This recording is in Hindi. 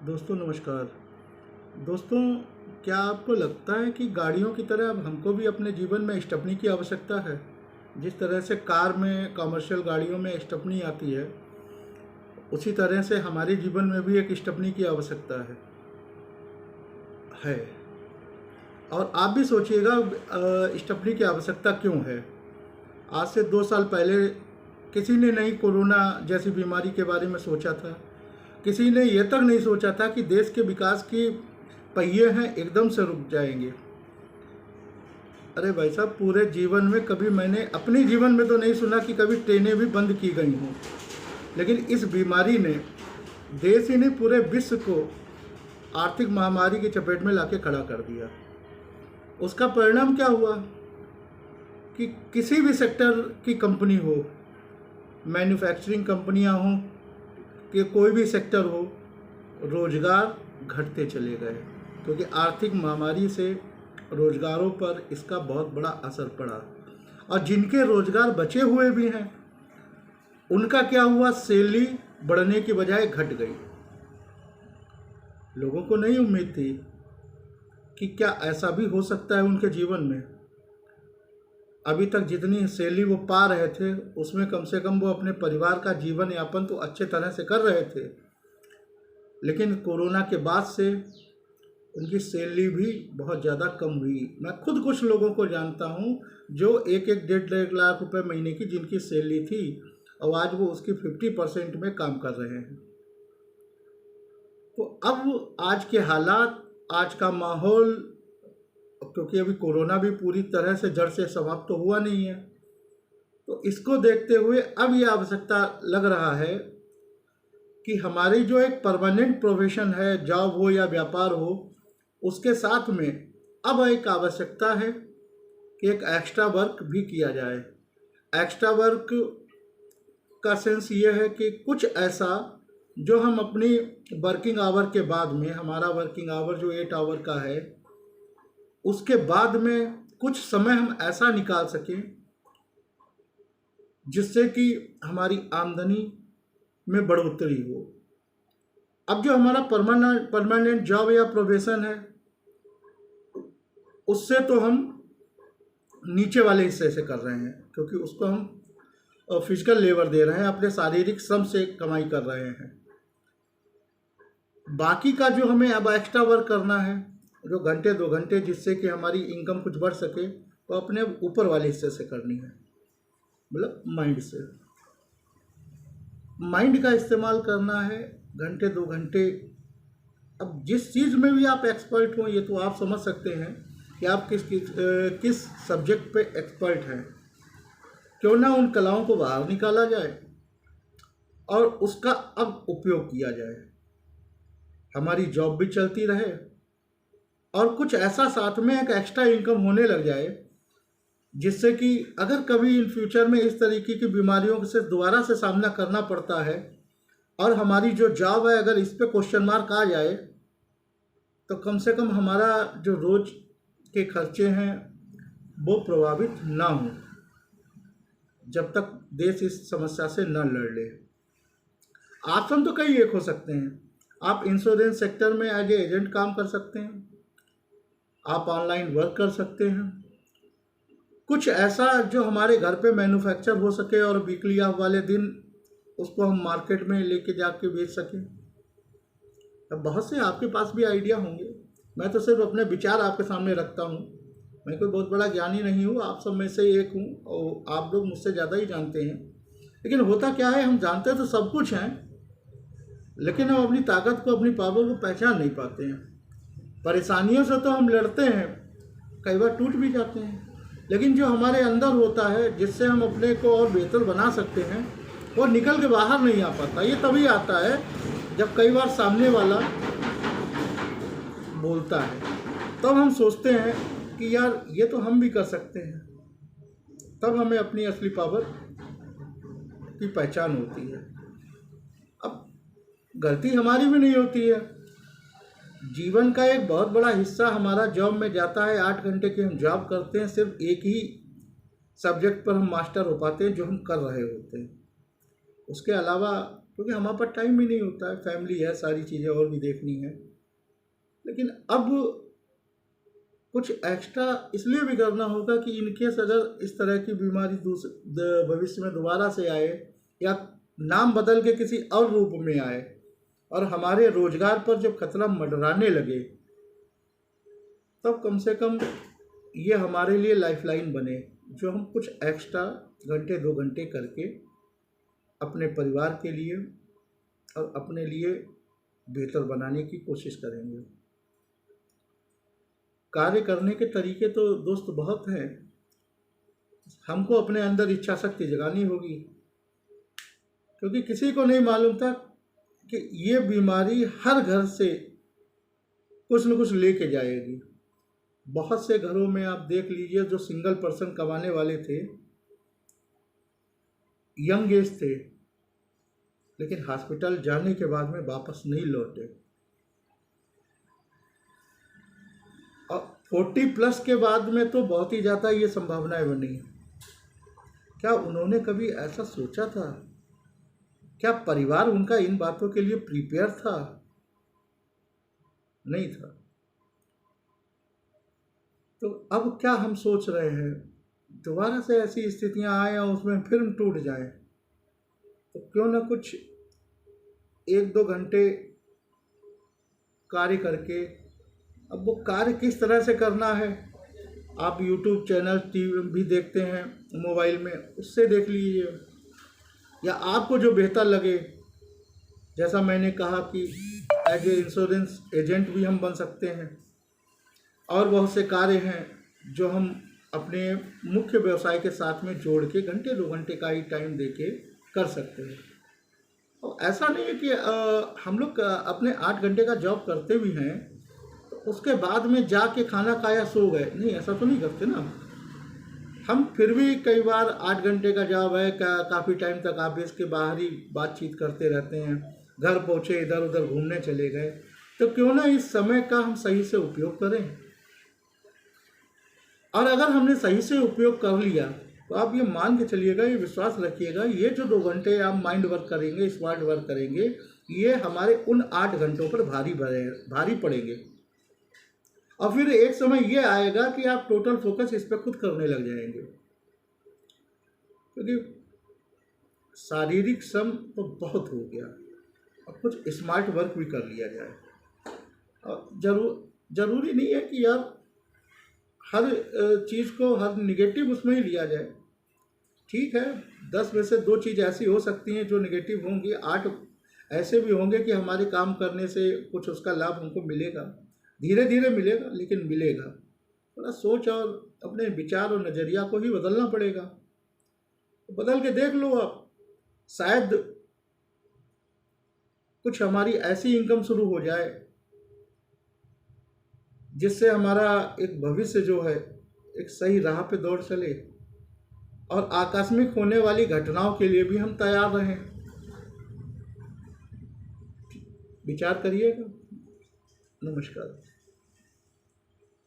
दोस्तों नमस्कार। दोस्तों, क्या आपको लगता है कि गाड़ियों की तरह अब हमको भी अपने जीवन में स्टेपनी की आवश्यकता है? जिस तरह से कार में, कमर्शियल गाड़ियों में स्टेपनी आती है, उसी तरह से हमारे जीवन में भी एक स्टेपनी की आवश्यकता है। और आप भी सोचिएगा स्टेपनी की आवश्यकता क्यों है? आज से 2 साल पहले किसी ने नहीं कोरोना जैसी बीमारी के बारे में सोचा था। किसी ने ये तक नहीं सोचा था कि देश के विकास की पहिए हैं एकदम से रुक जाएंगे। अरे भाई साहब, पूरे जीवन में कभी मैंने अपने जीवन में तो नहीं सुना कि कभी ट्रेनें भी बंद की गई हों, लेकिन इस बीमारी ने देश ही नहीं पूरे विश्व को आर्थिक महामारी की चपेट में लाके खड़ा कर दिया। उसका परिणाम क्या हुआ कि किसी भी सेक्टर की कंपनी हो, मैन्युफैक्चरिंग कंपनियां हों कि कोई भी सेक्टर हो, रोजगार घटते चले गए, क्योंकि आर्थिक महामारी से रोजगारों पर इसका बहुत बड़ा असर पड़ा। और जिनके रोजगार बचे हुए भी हैं, उनका क्या हुआ? सैलरी बढ़ने की बजाय घट गई। लोगों को नहीं उम्मीद थी कि क्या ऐसा भी हो सकता है उनके जीवन में। अभी तक जितनी सैलरी वो पा रहे थे, उसमें कम से कम वो अपने परिवार का जीवन यापन तो अच्छे तरह से कर रहे थे, लेकिन कोरोना के बाद से उनकी सैलरी भी बहुत ज़्यादा कम हुई। मैं खुद कुछ लोगों को जानता हूँ जो 1-1 लाख रुपए महीने की जिनकी सैलरी थी, और आज वो उसकी 50% में काम कर रहे हैं। तो अब आज के हालात, आज का माहौल, क्योंकि अभी कोरोना भी पूरी तरह से जड़ से समाप्त तो हुआ नहीं है, तो इसको देखते हुए अब ये आवश्यकता लग रहा है कि हमारी जो एक परमानेंट प्रोफेशन है, जॉब हो या व्यापार हो, उसके साथ में अब एक आवश्यकता है कि एक एक्स्ट्रा वर्क भी किया जाए। एक्स्ट्रा वर्क का सेंस ये है कि कुछ ऐसा जो हम अपनी वर्किंग आवर के बाद में, हमारा वर्किंग आवर जो 8 आवर का है, उसके बाद में कुछ समय हम ऐसा निकाल सकें जिससे कि हमारी आमदनी में बढ़ोतरी हो। अब जो हमारा परमानेंट जॉब या प्रोफेशन है, उससे तो हम नीचे वाले हिस्से से कर रहे हैं, क्योंकि उसको हम फिजिकल लेबर दे रहे हैं, अपने शारीरिक श्रम से कमाई कर रहे हैं। बाकी का जो हमें अब एक्स्ट्रा वर्क करना है, जो घंटे 2 घंटे, जिससे कि हमारी इनकम कुछ बढ़ सके, वो अपने ऊपर वाले हिस्से से करनी है, मतलब माइंड से। माइंड का इस्तेमाल करना है, घंटे 2 घंटे। अब जिस चीज़ में भी आप एक्सपर्ट हो, ये तो आप समझ सकते हैं कि आप किस सब्जेक्ट पे एक्सपर्ट हैं। क्यों ना उन कलाओं को बाहर निकाला जाए और उसका अब उपयोग किया जाए, हमारी जॉब भी चलती रहे और कुछ ऐसा साथ में एक एक्स्ट्रा इनकम होने लग जाए, जिससे कि अगर कभी इन फ्यूचर में इस तरीके की बीमारियों से दोबारा से सामना करना पड़ता है और हमारी जो जॉब है, अगर इस पे क्वेश्चन मार्क आ जाए, तो कम से कम हमारा जो रोज के खर्चे हैं वो प्रभावित ना हो, जब तक देश इस समस्या से न लड़ ले। ऑप्शन तो कई एक हो सकते हैं। आप इंश्योरेंस सेक्टर में एज एजेंट काम कर सकते हैं, आप ऑनलाइन वर्क कर सकते हैं, कुछ ऐसा जो हमारे घर पे मैन्युफैक्चर हो सके और वीकली ऑफ वाले दिन उसको हम मार्केट में लेके जाके बेच सकें। अब बहुत से आपके पास भी आइडिया होंगे, मैं तो सिर्फ अपने विचार आपके सामने रखता हूँ। मैं कोई बहुत बड़ा ज्ञानी नहीं हूँ, आप सब में से एक हूँ और आप लोग मुझसे ज़्यादा ही जानते हैं। लेकिन होता क्या है, हम जानते तो सब कुछ हैं, लेकिन हम अपनी ताकत को, अपनी पावर को पहचान नहीं पाते हैं। परेशानियों से तो हम लड़ते हैं, कई बार टूट भी जाते हैं, लेकिन जो हमारे अंदर होता है, जिससे हम अपने को और बेहतर बना सकते हैं, वो निकल के बाहर नहीं आ पाता। ये तभी आता है जब कई बार सामने वाला बोलता है, तब हम सोचते हैं कि यार ये तो हम भी कर सकते हैं। तब हमें अपनी असली पावर की पहचान होती है। अब गलती हमारी भी नहीं होती है। जीवन का एक बहुत बड़ा हिस्सा हमारा जॉब में जाता है। 8 घंटे की हम जॉब करते हैं, सिर्फ एक ही सब्जेक्ट पर हम मास्टर हो पाते हैं जो हम कर रहे होते हैं। उसके अलावा क्योंकि हमारे पास टाइम ही नहीं होता है, फैमिली है, सारी चीज़ें और भी देखनी है। लेकिन अब कुछ एक्स्ट्रा इसलिए भी करना होगा कि इन केस अगर इस तरह की बीमारी भविष्य में दोबारा से आए या नाम बदल के किसी और रूप में आए और हमारे रोजगार पर जब खतरा मंडराने लगे, तब कम से कम ये हमारे लिए लाइफलाइन बने, जो हम कुछ एक्स्ट्रा घंटे 2 घंटे करके अपने परिवार के लिए और अपने लिए बेहतर बनाने की कोशिश करेंगे। कार्य करने के तरीके तो दोस्त बहुत हैं, हमको अपने अंदर इच्छा शक्ति जगानी होगी, क्योंकि किसी को नहीं मालूम था कि ये बीमारी हर घर से कुछ न कुछ लेके जाएगी। बहुत से घरों में आप देख लीजिए, जो सिंगल पर्सन कमाने वाले थे, यंग एज थे, लेकिन हॉस्पिटल जाने के बाद में वापस नहीं लौटे। और 40 प्लस के बाद में तो बहुत ही ज़्यादा ये संभावनाएं बनी। क्या उन्होंने कभी ऐसा सोचा था? क्या परिवार उनका इन बातों के लिए प्रिपेयर था? नहीं था। तो अब क्या हम सोच रहे हैं, दोबारा से ऐसी स्थितियां आए और उसमें फिल्म टूट जाए, तो क्यों ना कुछ 1-2 घंटे कार्य करके, अब वो कार्य किस तरह से करना है, आप यूट्यूब चैनल टीवी भी देखते हैं मोबाइल में, उससे देख लीजिए, या आपको जो बेहतर लगे। जैसा मैंने कहा कि एज ए इंश्योरेंस एजेंट भी हम बन सकते हैं, और बहुत से कार्य हैं जो हम अपने मुख्य व्यवसाय के साथ में जोड़ के घंटे 2 घंटे का ही टाइम देके कर सकते हैं। और ऐसा नहीं है कि हम लोग अपने 8 घंटे का जॉब करते भी हैं तो उसके बाद में जाके खाना खाया सो गए, नहीं, ऐसा तो नहीं करते ना। हम फिर भी कई बार 8 घंटे का जॉब है, काफ़ी टाइम तक ऑफिस के बाहर ही बातचीत करते रहते हैं, घर पहुँचे इधर उधर घूमने चले गए, तो क्यों ना इस समय का हम सही से उपयोग करें। और अगर हमने सही से उपयोग कर लिया तो आप ये मान के चलिएगा, ये विश्वास रखिएगा, ये जो 2 घंटे आप माइंड वर्क करेंगे, स्मार्ट वर्क करेंगे, ये हमारे उन 8 घंटों पर भारी पड़ेंगे। और फिर एक समय ये आएगा कि आप टोटल फोकस इस पर खुद करने लग जाएंगे, क्योंकि शारीरिक श्रम तो बहुत हो गया, और कुछ स्मार्ट वर्क भी कर लिया जाए। और जरूरी नहीं है कि यार हर चीज़ को हर निगेटिव उसमें ही लिया जाए। ठीक है, 10 में से 2 चीज़ ऐसी हो सकती हैं जो निगेटिव होंगी, 8 ऐसे भी होंगे कि हमारे काम करने से कुछ उसका लाभ हमको मिलेगा, धीरे धीरे मिलेगा, लेकिन मिलेगा। थोड़ा सोच और अपने विचार और नज़रिया को ही बदलना पड़ेगा। बदल के देख लो आप, शायद कुछ हमारी ऐसी इनकम शुरू हो जाए जिससे हमारा एक भविष्य जो है एक सही राह पे दौड़ चले, और आकस्मिक होने वाली घटनाओं के लिए भी हम तैयार रहें। विचार करिएगा। नमस्कार।